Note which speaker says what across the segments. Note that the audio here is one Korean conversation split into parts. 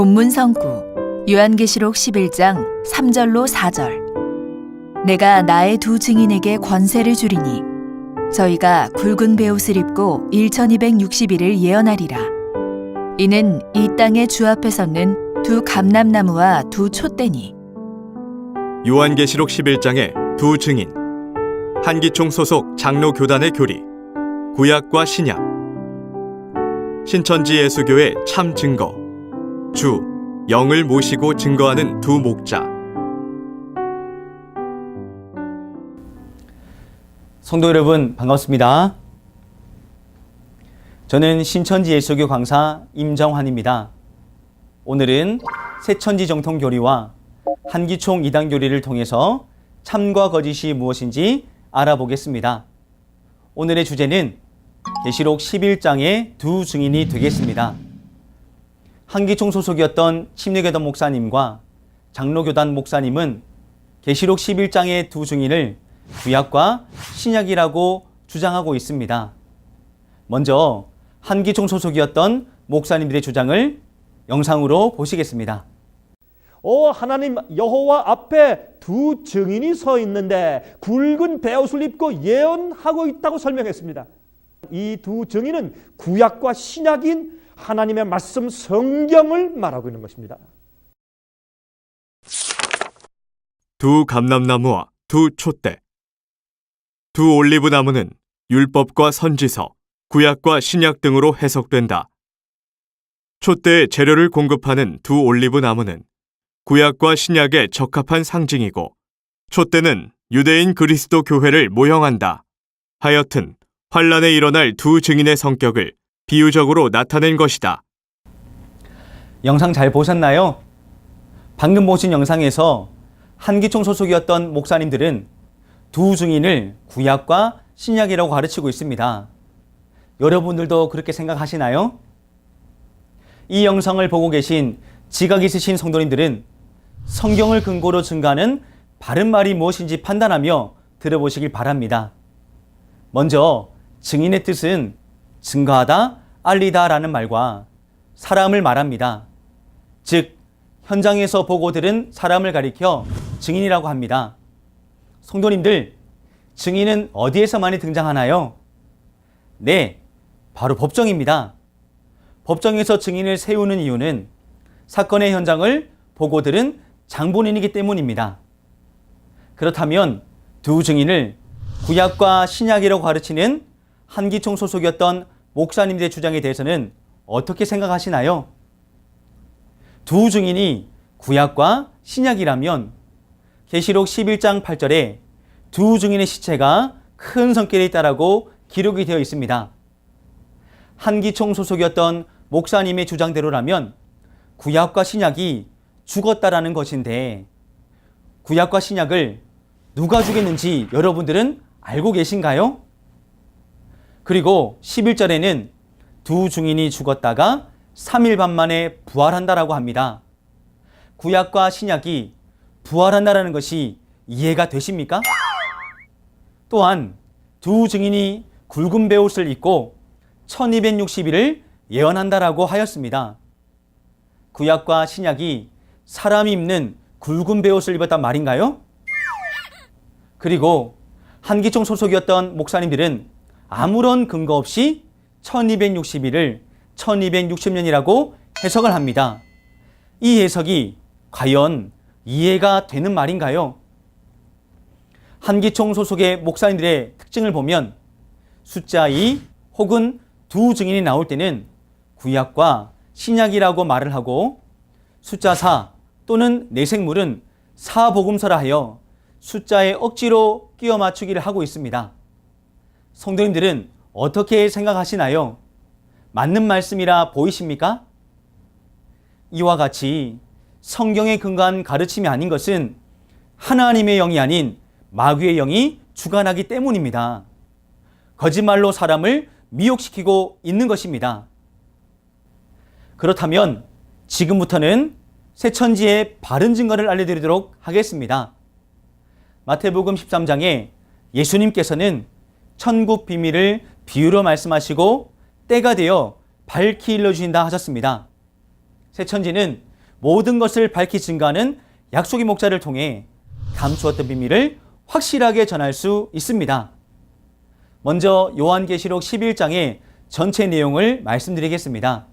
Speaker 1: 본문 성구 요한계시록 11장 3절로 4절. 내가 나의 두 증인에게 권세를 주리니 저희가 굵은 베옷을 입고 1260일을 예언하리라. 이는 이 땅의 주 앞에 섰는 두 감람나무와 두 촛대니.
Speaker 2: 요한계시록 11장의 두 증인, 한기총 소속 장로 교단의 교리, 구약과 신약, 신천지 예수교의 참 증거, 주, 영을 모시고 증거하는 두 목자.
Speaker 3: 성도 여러분 반갑습니다. 저는 신천지 예수교 강사 임정환입니다. 오늘은 새천지 정통 교리와 한기총 이단 교리를 통해서 참과 거짓이 무엇인지 알아보겠습니다. 오늘의 주제는 계시록 11장의 두 증인이 되겠습니다. 한기총 소속이었던 침례교단 목사님과 장로교단 목사님은 계시록 11장의 두 증인을 구약과 신약이라고 주장하고 있습니다. 먼저 한기총 소속이었던 목사님들의 주장을 영상으로 보시겠습니다.
Speaker 4: 하나님 여호와 앞에 두 증인이 서 있는데 굵은 베옷을 입고 예언하고 있다고 설명했습니다. 이 두 증인은 구약과 신약인 하나님의 말씀 성경을 말하고 있는 것입니다.
Speaker 2: 두 감람나무와 두 촛대. 두 올리브나무는 율법과 선지서, 구약과 신약 등으로 해석된다. 촛대의 재료를 공급하는 두 올리브나무는 구약과 신약에 적합한 상징이고, 촛대는 유대인 그리스도 교회를 모형한다. 하여튼 환란에 일어날 두 증인의 성격을 비유적으로 나타낸 것이다.
Speaker 3: 영상 잘 보셨나요? 방금 보신 영상에서 한기총 소속이었던 목사님들은 두 증인을 구약과 신약이라고 가르치고 있습니다. 여러분들도 그렇게 생각하시나요? 이 영상을 보고 계신 지각 있으신 성도님들은 성경을 근거로 증거하는 바른 말이 무엇인지 판단하며 들어보시길 바랍니다. 먼저 증인의 뜻은 증거하다, 알리다 라는 말과 사람을 말합니다. 즉 현장에서 보고 들은 사람을 가리켜 증인이라고 합니다. 성도님들, 증인은 어디에서 많이 등장하나요? 네, 바로 법정입니다. 법정에서 증인을 세우는 이유는 사건의 현장을 보고 들은 장본인이기 때문입니다. 그렇다면 두 증인을 구약과 신약이라고 가르치는 한기총 소속이었던 목사님들의 주장에 대해서는 어떻게 생각하시나요? 두 증인이 구약과 신약이라면 계시록 11장 8절에 두 증인의 시체가 큰 성길에 있다라고 기록이 되어 있습니다. 한기총 소속이었던 목사님의 주장대로라면 구약과 신약이 죽었다라는 것인데, 구약과 신약을 누가 죽였는지 여러분들은 알고 계신가요? 그리고 11절에는 두 증인이 죽었다가 3일 반 만에 부활한다라고 합니다. 구약과 신약이 부활한다라는 것이 이해가 되십니까? 또한 두 증인이 굵은 베옷을 입고 1260일을 예언한다라고 하였습니다. 구약과 신약이 사람이 입는 굵은 베옷을 입었단 말인가요? 그리고 한기총 소속이었던 목사님들은 아무런 근거 없이 1260일을 1260년이라고 해석을 합니다. 이 해석이 과연 이해가 되는 말인가요? 한기총 소속의 목사님들의 특징을 보면 숫자 2 혹은 두 증인이 나올 때는 구약과 신약이라고 말을 하고, 숫자 4 또는 내생물은 사복음서라 하여 숫자에 억지로 끼워 맞추기를 하고 있습니다. 성도님들은 어떻게 생각하시나요? 맞는 말씀이라 보이십니까? 이와 같이 성경에 근거한 가르침이 아닌 것은 하나님의 영이 아닌 마귀의 영이 주관하기 때문입니다. 거짓말로 사람을 미혹시키고 있는 것입니다. 그렇다면 지금부터는 새천지의 바른 증거를 알려드리도록 하겠습니다. 마태복음 13장에 예수님께서는 천국 비밀을 비유로 말씀하시고 때가 되어 밝히 일러주신다 하셨습니다. 새천지는 모든 것을 밝히 증거하는 약속의 목자를 통해 감추었던 비밀을 확실하게 전할 수 있습니다. 먼저 요한계시록 11장의 전체 내용을 말씀드리겠습니다.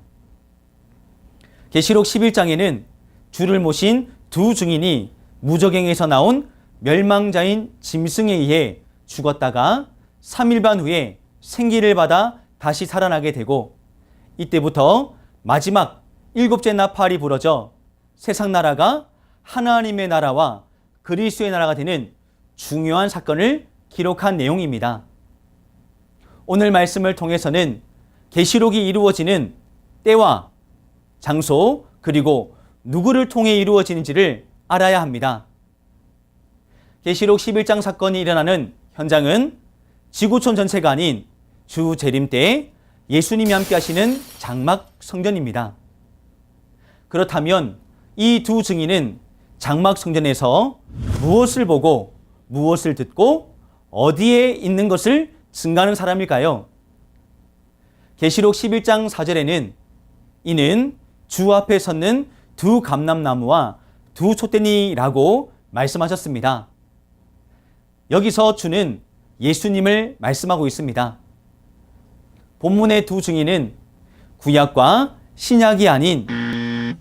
Speaker 3: 계시록 11장에는 주를 모신 두 증인이 무저갱에서 나온 멸망자인 짐승에 의해 죽었다가 3일 반 후에 생기를 받아 다시 살아나게 되고, 이때부터 마지막 7째 나팔이 부러져 세상 나라가 하나님의 나라와 그리스도의 나라가 되는 중요한 사건을 기록한 내용입니다. 오늘 말씀을 통해서는 계시록이 이루어지는 때와 장소, 그리고 누구를 통해 이루어지는지를 알아야 합니다. 계시록 11장 사건이 일어나는 현장은 지구촌 전체가 아닌 주 재림 때 예수님이 함께 하시는 장막 성전입니다. 그렇다면 이 두 증인은 장막 성전에서 무엇을 보고 무엇을 듣고 어디에 있는 것을 증거하는 사람일까요? 계시록 11장 4절에는 이는 주 앞에 섰는 두 감람나무와 두 촛대니라고 말씀하셨습니다. 여기서 주는 예수님을 말씀하고 있습니다. 본문의 두 증인은 구약과 신약이 아닌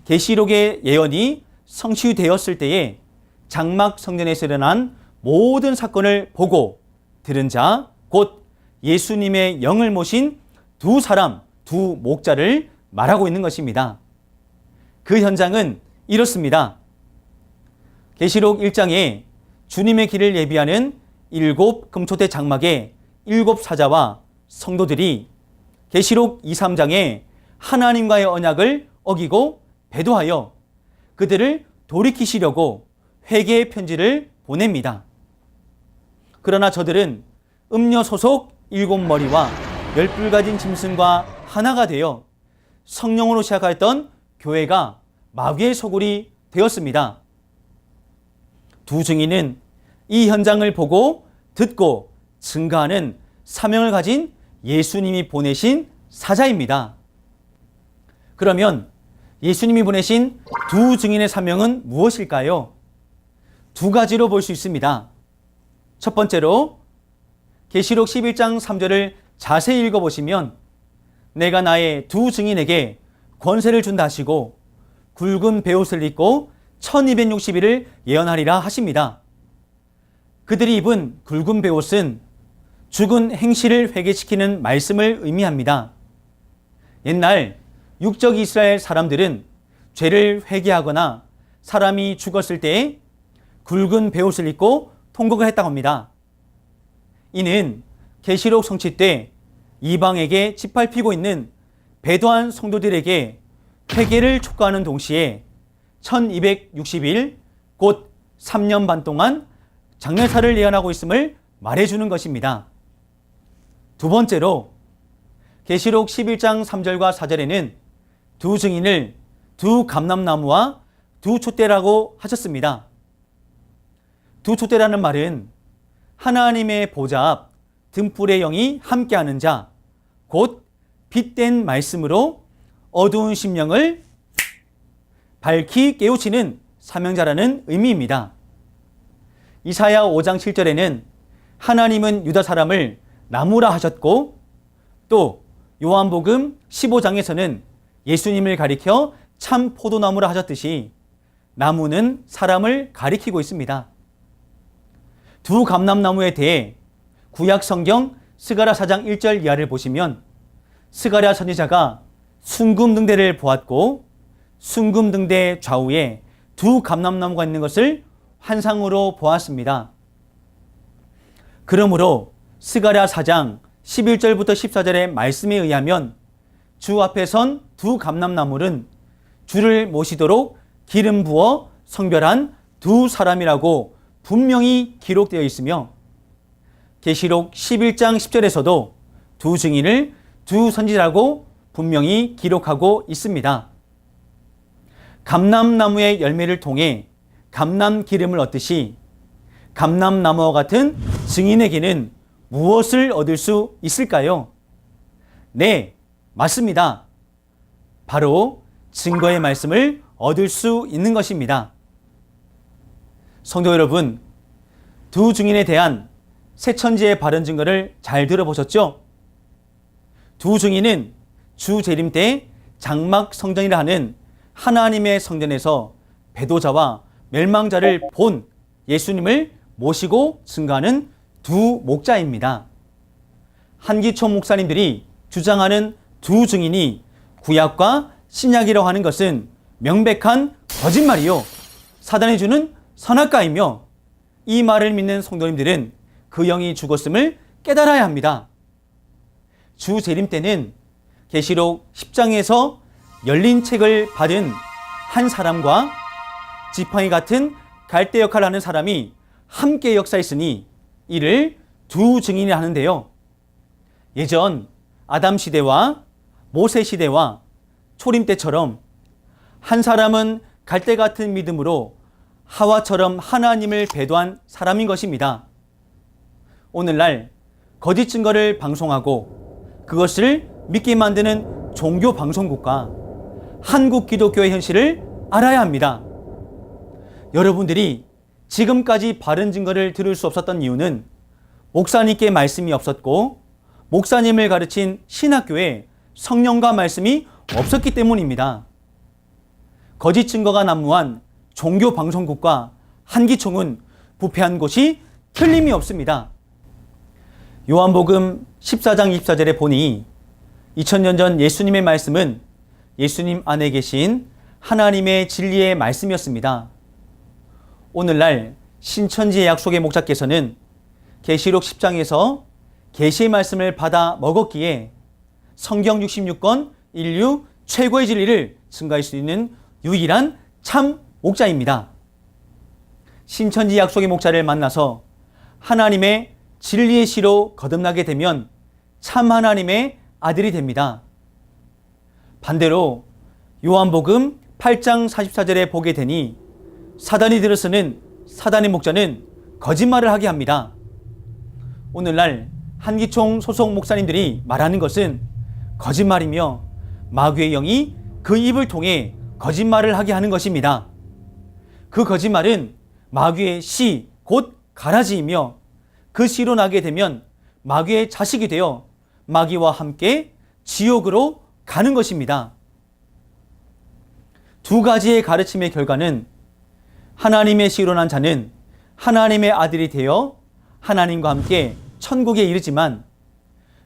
Speaker 3: 계시록의 예언이 성취되었을 때에 장막 성전에서 일어난 모든 사건을 보고 들은 자, 곧 예수님의 영을 모신 두 사람, 두 목자를 말하고 있는 것입니다. 그 현장은 이렇습니다. 계시록 1장에 주님의 길을 예비하는 7 금초대 장막의 7 사자와 성도들이 계시록 2, 3장에 하나님과의 언약을 어기고 배도하여 그들을 돌이키시려고 회개의 편지를 보냅니다. 그러나 저들은 음녀 소속 7머리와 10뿔 가진 짐승과 하나가 되어 성령으로 시작하였던 교회가 마귀의 소굴이 되었습니다. 두 증인은 이 현장을 보고 듣고 증거하는 사명을 가진 예수님이 보내신 사자입니다. 그러면 예수님이 보내신 두 증인의 사명은 무엇일까요? 두 가지로 볼 수 있습니다. 첫 번째로 계시록 11장 3절을 자세히 읽어보시면 내가 나의 두 증인에게 권세를 준다 하시고 굵은 베옷을 입고 1260일을 예언하리라 하십니다. 그들이 입은 굵은 베옷은 죽은 행실을 회개시키는 말씀을 의미합니다. 옛날 육적 이스라엘 사람들은 죄를 회개하거나 사람이 죽었을 때 굵은 베옷을 입고 통곡을 했다고 합니다. 이는 계시록 성취 때 이방에게 짓밟히고 있는 배도한 성도들에게 회개를 촉구하는 동시에 1260일 곧 3년 반 동안 장례사를 예언하고 있음을 말해주는 것입니다. 두 번째로 계시록 11장 3절과 4절에는 두 증인을 두 감람나무와 두 촛대라고 하셨습니다. 두 촛대라는 말은 하나님의 보좌 앞 등불의 영이 함께하는 자, 곧 빛된 말씀으로 어두운 심령을 밝히 깨우치는 사명자라는 의미입니다. 이사야 5장 7절에는 하나님은 유다 사람을 나무라 하셨고, 또 요한복음 15장에서는 예수님을 가리켜 참 포도나무라 하셨듯이 나무는 사람을 가리키고 있습니다. 두 감람나무에 대해 구약 성경 스가랴 4장 1절 이하를 보시면 스가랴 선지자가 순금등대를 보았고 순금등대 좌우에 두 감람나무가 있는 것을 환상으로 보았습니다. 그러므로 스가랴 4장 11절부터 14절의 말씀에 의하면 주 앞에 선 두 감람나무는 주를 모시도록 기름 부어 성별한 두 사람이라고 분명히 기록되어 있으며 계시록 11장 10절에서도 두 증인을 두 선지자라고 분명히 기록하고 있습니다. 감람나무의 열매를 통해 감람 기름을 얻듯이 감람나무와 같은 증인에게는 무엇을 얻을 수 있을까요? 네, 맞습니다. 바로 증거의 말씀을 얻을 수 있는 것입니다. 성도 여러분, 두 증인에 대한 세 천지의 바른 증거를 잘 들어보셨죠? 두 증인은 주 재림 때 장막 성전이라 하는 하나님의 성전에서 배도자와 멸망자를 본 예수님을 모시고 증거하는 두 목자입니다. 한기총 목사님들이 주장하는 두 증인이 구약과 신약이라고 하는 것은 명백한 거짓말이요, 사단이 주는 선악과이며, 이 말을 믿는 성도님들은 그 영이 죽었음을 깨달아야 합니다. 주 재림 때는 계시록 10장에서 열린 책을 받은 한 사람과 지팡이 같은 갈대 역할을 하는 사람이 함께 역사했으니 이를 두 증인이 하는데요. 예전 아담 시대와 모세 시대와 초림 때처럼 한 사람은 갈대 같은 믿음으로 하와처럼 하나님을 배도한 사람인 것입니다. 오늘날 거짓 증거를 방송하고 그것을 믿게 만드는 종교 방송국과 한국 기독교의 현실을 알아야 합니다. 여러분들이 지금까지 바른 증거를 들을 수 없었던 이유는 목사님께 말씀이 없었고 목사님을 가르친 신학교에 성령과 말씀이 없었기 때문입니다. 거짓 증거가 난무한 종교 방송국과 한기총은 부패한 곳이 틀림이 없습니다. 요한복음 14장 24절에 보니 2000년 전 예수님의 말씀은 예수님 안에 계신 하나님의 진리의 말씀이었습니다. 오늘날 신천지의 약속의 목자께서는 계시록 10장에서 계시의 말씀을 받아 먹었기에 성경 66권 인류 최고의 진리를 증거할 수 있는 유일한 참 목자입니다. 신천지 약속의 목자를 만나서 하나님의 진리의 씨로 거듭나게 되면 참 하나님의 아들이 됩니다. 반대로 요한복음 8장 44절에 보게 되니 사단이 들어서는 사단의 목자는 거짓말을 하게 합니다. 오늘날 한기총 소속 목사님들이 말하는 것은 거짓말이며 마귀의 영이 그 입을 통해 거짓말을 하게 하는 것입니다. 그 거짓말은 마귀의 씨, 곧 가라지이며 그 씨로 나게 되면 마귀의 자식이 되어 마귀와 함께 지옥으로 가는 것입니다. 두 가지의 가르침의 결과는 하나님의 씨로 난 자는 하나님의 아들이 되어 하나님과 함께 천국에 이르지만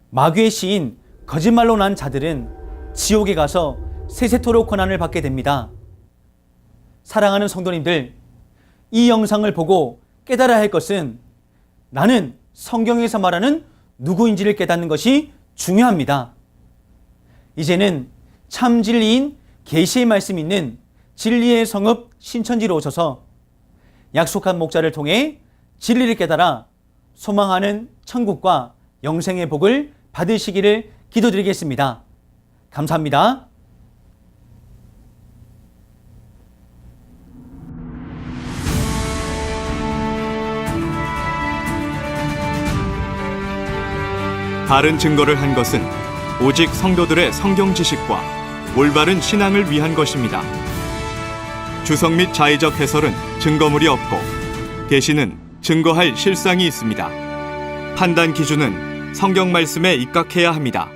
Speaker 3: 마귀의 씨인 거짓말로 난 자들은 지옥에 가서 세세토록 고난을 받게 됩니다. 사랑하는 성도님들, 이 영상을 보고 깨달아야 할 것은 나는 성경에서 말하는 누구인지를 깨닫는 것이 중요합니다. 이제는 참 진리인 계시의 말씀이 있는 진리의 성읍 신천지로 오셔서 약속한 목자를 통해 진리를 깨달아 소망하는 천국과 영생의 복을 받으시기를 기도드리겠습니다. 감사합니다.
Speaker 2: 바른 증거를 한 것은 오직 성도들의 성경 지식과 올바른 신앙을 위한 것입니다. 주석 및 자의적 해설은 증거물이 없고 계시는 증거할 실상이 있습니다. 판단 기준은 성경 말씀에 입각해야 합니다.